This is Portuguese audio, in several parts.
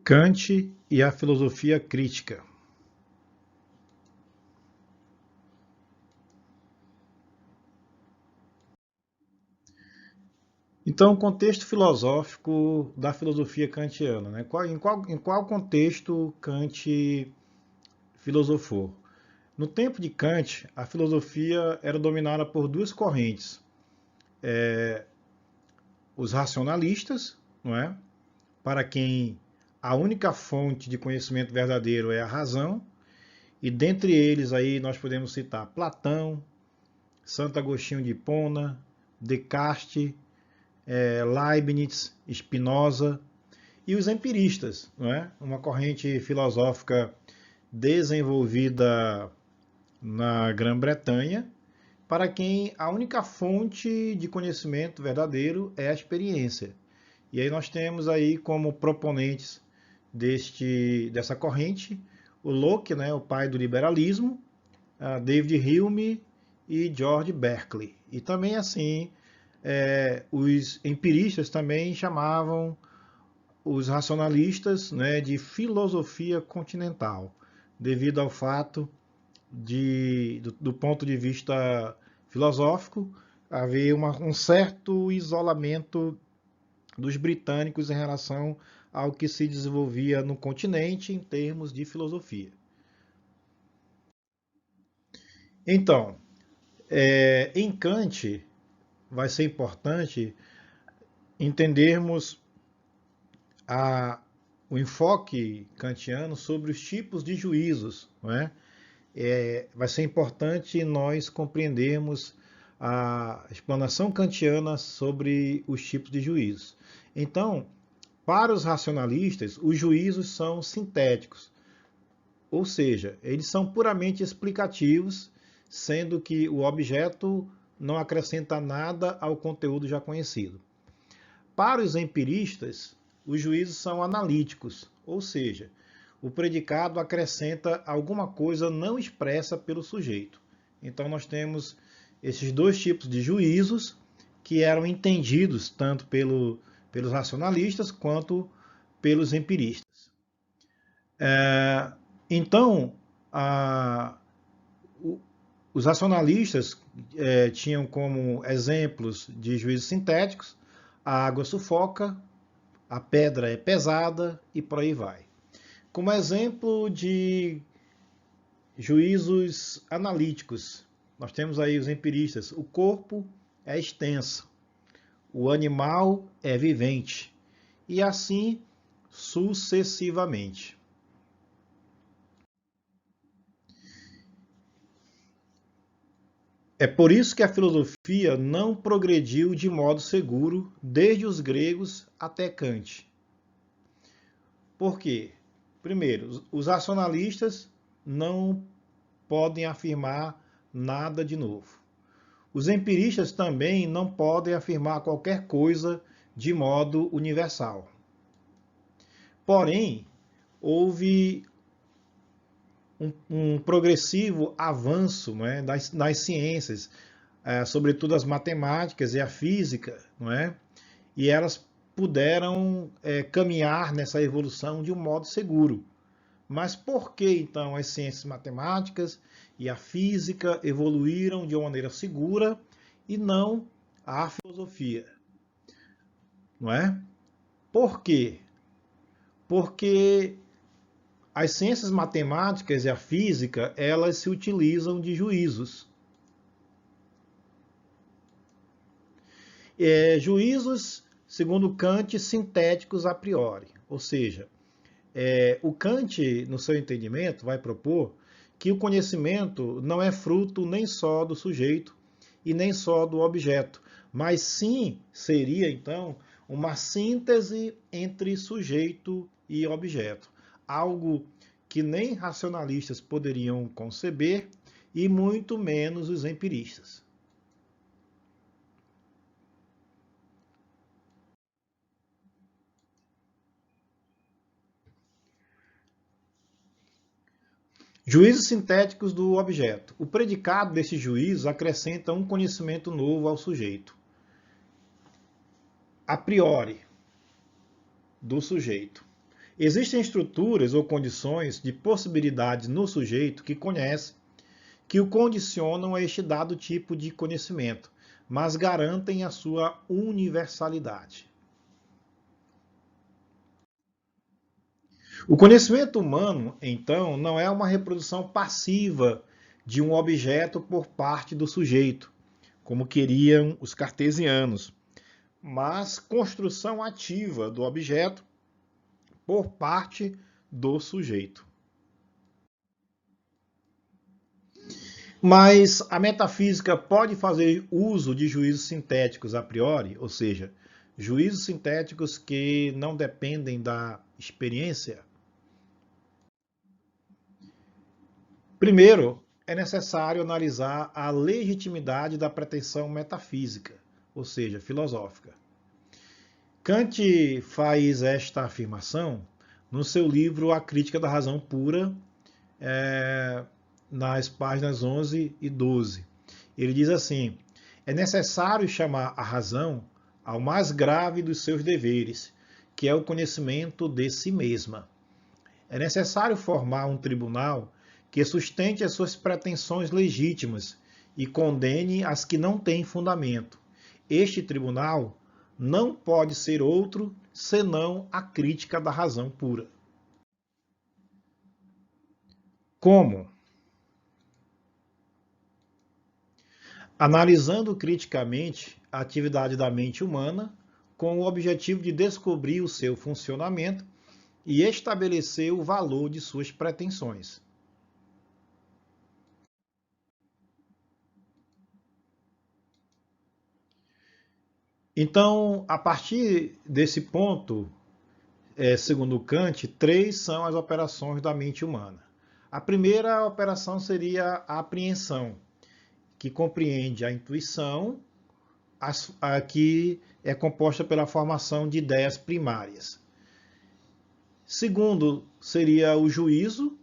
Kant e a filosofia crítica. Então, o contexto filosófico da filosofia kantiana, né? Em qual contexto Kant filosofou? No tempo de Kant, a filosofia era dominada por duas correntes. Os racionalistas, não é? Para quem a única fonte de conhecimento verdadeiro é a razão, e dentre eles aí nós podemos citar Platão, Santo Agostinho de Hipona, Descartes, Leibniz, Spinoza e os empiristas, não é? Uma corrente filosófica desenvolvida na Grã-Bretanha, para quem a única fonte de conhecimento verdadeiro é a experiência. E aí nós temos aí como proponentes dessa corrente o Locke, né, o pai do liberalismo, David Hume e George Berkeley. E também assim, os empiristas também chamavam os racionalistas, né, de filosofia continental, devido ao fato do ponto de vista filosófico, haver um certo isolamento dos britânicos em relação ao que se desenvolvia no continente em termos de filosofia. Então, em Kant, vai ser importante entendermos o enfoque kantiano sobre os tipos de juízos, não é? Vai ser importante nós compreendermos a explanação kantiana sobre os tipos de juízos. Então, para os racionalistas, os juízos são sintéticos, ou seja, eles são puramente explicativos, sendo que o objeto não acrescenta nada ao conteúdo já conhecido. Para os empiristas, os juízos são analíticos, ou seja, o predicado acrescenta alguma coisa não expressa pelo sujeito. Então nós temos esses dois tipos de juízos que eram entendidos tanto pelos racionalistas quanto pelos empiristas. Então, os racionalistas tinham como exemplos de juízos sintéticos: a água sufoca, a pedra é pesada e por aí vai. Como exemplo de juízos analíticos, nós temos aí os empiristas: o corpo é extenso, o animal é vivente, e assim sucessivamente. É por isso que a filosofia não progrediu de modo seguro desde os gregos até Kant. Por quê? Primeiro, os racionalistas não podem afirmar nada de novo. Os empiristas também não podem afirmar qualquer coisa de modo universal. Porém, houve um progressivo avanço, não é, das ciências, sobretudo as matemáticas e a física, não é? E elas puderam caminhar nessa evolução de um modo seguro. Mas por que então as ciências matemáticas e a física evoluíram de uma maneira segura e não a filosofia? Não é? Por quê? Porque as ciências matemáticas e a física, elas se utilizam de juízos. Juízos, segundo Kant, sintéticos a priori. Ou seja, o Kant, no seu entendimento, vai propor que o conhecimento não é fruto nem só do sujeito e nem só do objeto, mas sim seria, então, uma síntese entre sujeito e objeto. Algo que nem racionalistas poderiam conceber e muito menos os empiristas. Juízos sintéticos do objeto. O predicado desses juízos acrescenta um conhecimento novo ao sujeito, a priori, do sujeito. Existem estruturas ou condições de possibilidades no sujeito que conhece que o condicionam a este dado tipo de conhecimento, mas garantem a sua universalidade. O conhecimento humano, então, não é uma reprodução passiva de um objeto por parte do sujeito, como queriam os cartesianos, mas construção ativa do objeto por parte do sujeito. Mas a metafísica pode fazer uso de juízos sintéticos a priori, ou seja, juízos sintéticos que não dependem da experiência? Primeiro, é necessário analisar a legitimidade da pretensão metafísica, ou seja, filosófica. Kant faz esta afirmação no seu livro A Crítica da Razão Pura, nas páginas 11 e 12. Ele diz assim: é necessário chamar a razão ao mais grave dos seus deveres, que é o conhecimento de si mesma. É necessário formar um tribunal que sustente as suas pretensões legítimas e condene as que não têm fundamento. Este tribunal não pode ser outro senão a crítica da razão pura. Como? Analisando criticamente a atividade da mente humana com o objetivo de descobrir o seu funcionamento e estabelecer o valor de suas pretensões. Então, a partir desse ponto, segundo Kant, três são as operações da mente humana. A primeira operação seria a apreensão, que compreende a intuição, que é composta pela formação de ideias primárias. Segundo seria o juízo,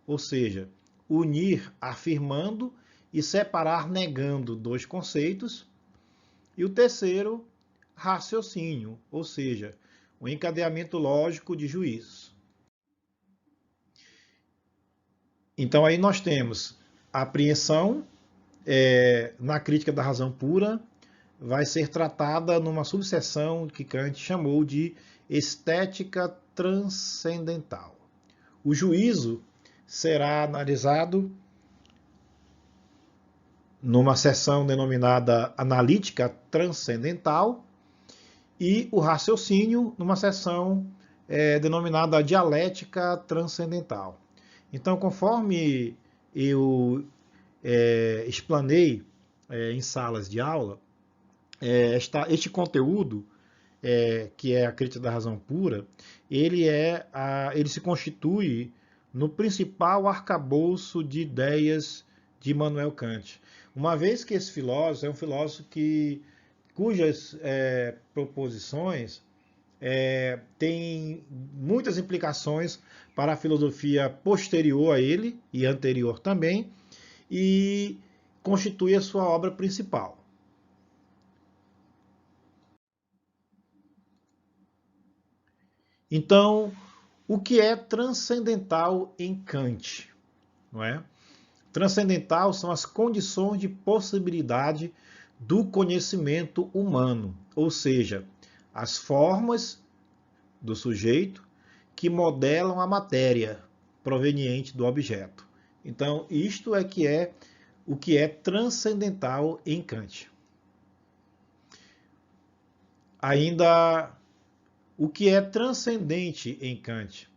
ou seja, unir afirmando e separar negando dois conceitos. E o terceiro, raciocínio, ou seja, o encadeamento lógico de juízos. Então aí nós temos a apreensão, na crítica da razão pura, vai ser tratada numa subseção que Kant chamou de estética transcendental. O juízo será analisado numa seção denominada analítica transcendental e o raciocínio numa seção denominada dialética transcendental. Então, conforme eu explanei em salas de aula, este conteúdo, que é a crítica da razão pura, ele se constitui no principal arcabouço de ideias de Immanuel Kant. Uma vez que esse filósofo é um filósofo cujas proposições têm muitas implicações para a filosofia posterior a ele e anterior também, e constitui a sua obra principal. Então, o que é transcendental em Kant? Não é? Transcendental são as condições de possibilidade do conhecimento humano, ou seja, as formas do sujeito que modelam a matéria proveniente do objeto. Então, isto é o que é transcendental em Kant. Ainda, o que é transcendente em Kant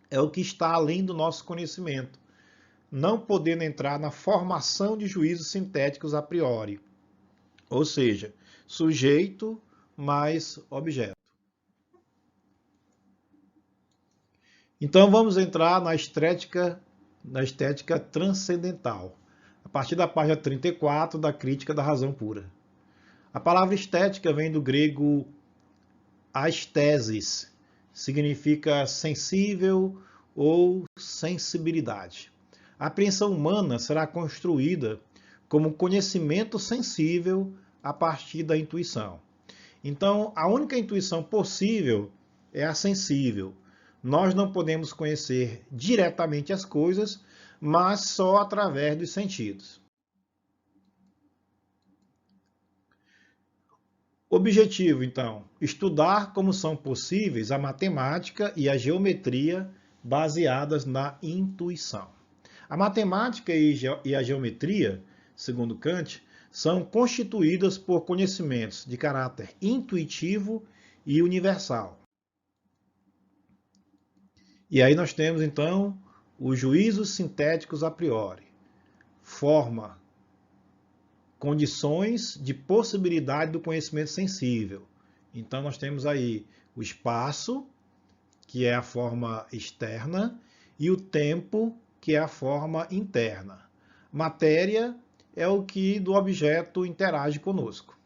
é o que está além do nosso conhecimento, não podendo entrar na formação de juízos sintéticos a priori, ou seja, sujeito mais objeto. Então vamos entrar na estética transcendental, a partir da página 34 da Crítica da Razão Pura. A palavra estética vem do grego aesthesis, significa sensível ou sensibilidade. A apreensão humana será construída como conhecimento sensível a partir da intuição. Então, a única intuição possível é a sensível, nós não podemos conhecer diretamente as coisas, mas só através dos sentidos. Objetivo, então, estudar como são possíveis a matemática e a geometria baseadas na intuição. A matemática e a geometria, segundo Kant, são constituídas por conhecimentos de caráter intuitivo e universal. E aí nós temos, então, os juízos sintéticos a priori. Forma, condições de possibilidade do conhecimento sensível. Então, nós temos aí o espaço, que é a forma externa, e o tempo, que é a forma interna. Matéria é o que do objeto interage conosco.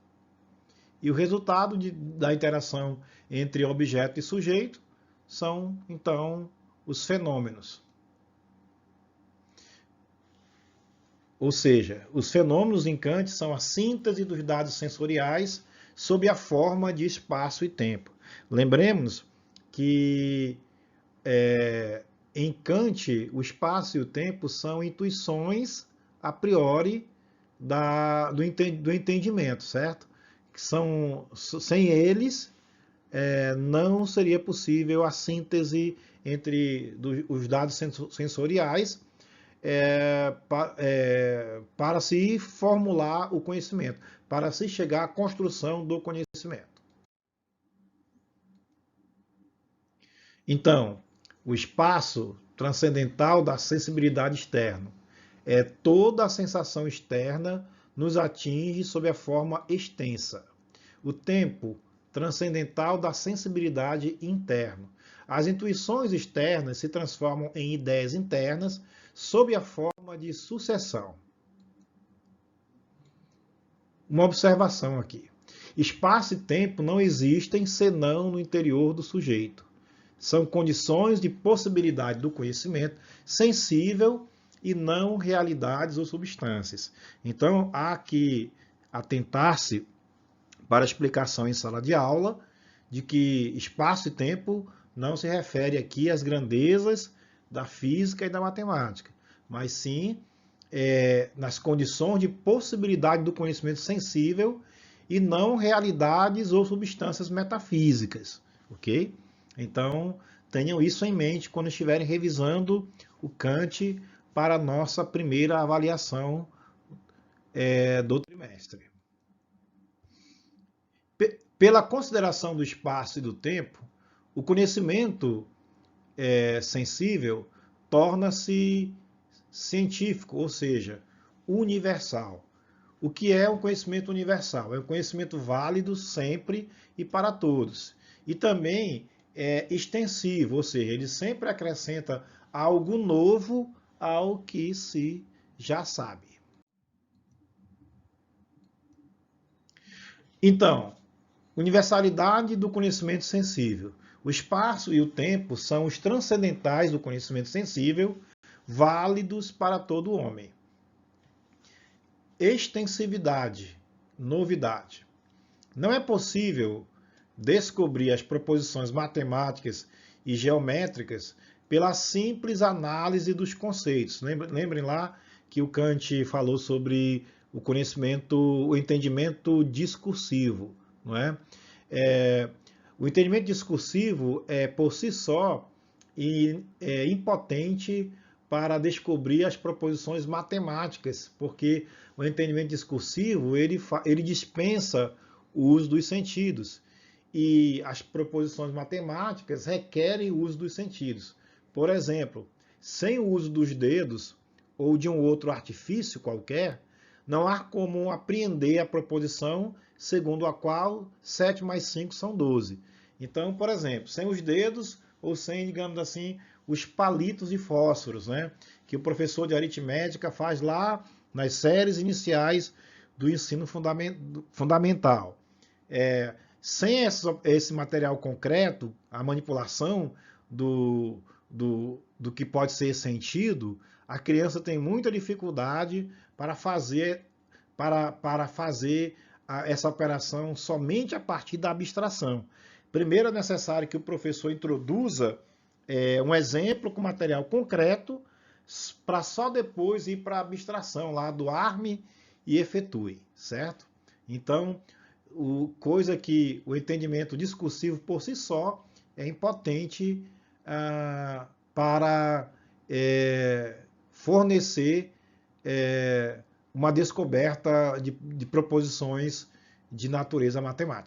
E o resultado da interação entre objeto e sujeito são, então, os fenômenos. Ou seja, os fenômenos em Kant são a síntese dos dados sensoriais sob a forma de espaço e tempo. Lembremos que em Kant o espaço e o tempo são intuições a priori do entendimento, certo? Sem eles, não seria possível a síntese entre os dados sensoriais para se formular o conhecimento, para se chegar à construção do conhecimento. Então, o espaço transcendental da sensibilidade externa é toda a sensação externa nos atinge sob a forma extensa. O tempo transcendental da sensibilidade interna. As intuições externas se transformam em ideias internas sob a forma de sucessão. Uma observação aqui. Espaço e tempo não existem senão no interior do sujeito. São condições de possibilidade do conhecimento sensível e não realidades ou substâncias. Então, há que atentar-se para a explicação em sala de aula de que espaço e tempo não se refere aqui às grandezas da física e da matemática, mas sim nas condições de possibilidade do conhecimento sensível e não realidades ou substâncias metafísicas, ok? Então, tenham isso em mente quando estiverem revisando o Kant para a nossa primeira avaliação do trimestre. Pela consideração do espaço e do tempo, o conhecimento sensível torna-se científico, ou seja, universal. O que é um conhecimento universal? É um conhecimento válido sempre e para todos. E também é extensivo, ou seja, ele sempre acrescenta algo novo ao que se já sabe. Então, universalidade do conhecimento sensível. O espaço e o tempo são os transcendentais do conhecimento sensível, válidos para todo homem. Extensividade, novidade. Não é possível descobrir as proposições matemáticas e geométricas pela simples análise dos conceitos. Lembrem lá que o Kant falou sobre o conhecimento, o entendimento discursivo, não é? O entendimento discursivo é por si só impotente para descobrir as proposições matemáticas, porque o entendimento discursivo ele dispensa o uso dos sentidos e as proposições matemáticas requerem o uso dos sentidos. Por exemplo, sem o uso dos dedos ou de um outro artifício qualquer, não há como apreender a proposição segundo a qual 7 mais 5 são 12. Então, por exemplo, sem os dedos ou sem, digamos assim, os palitos de fósforos, né, que o professor de aritmética faz lá nas séries iniciais do ensino fundamental. Sem esse material concreto, a manipulação do que pode ser sentido, a criança tem muita dificuldade para fazer essa operação somente a partir da abstração. Primeiro é necessário que o professor introduza um exemplo com material concreto para só depois ir para a abstração lá do arme e efetue, certo? Então, coisa que o entendimento discursivo por si só é impotente para fornecer uma descoberta de proposições de natureza matemática.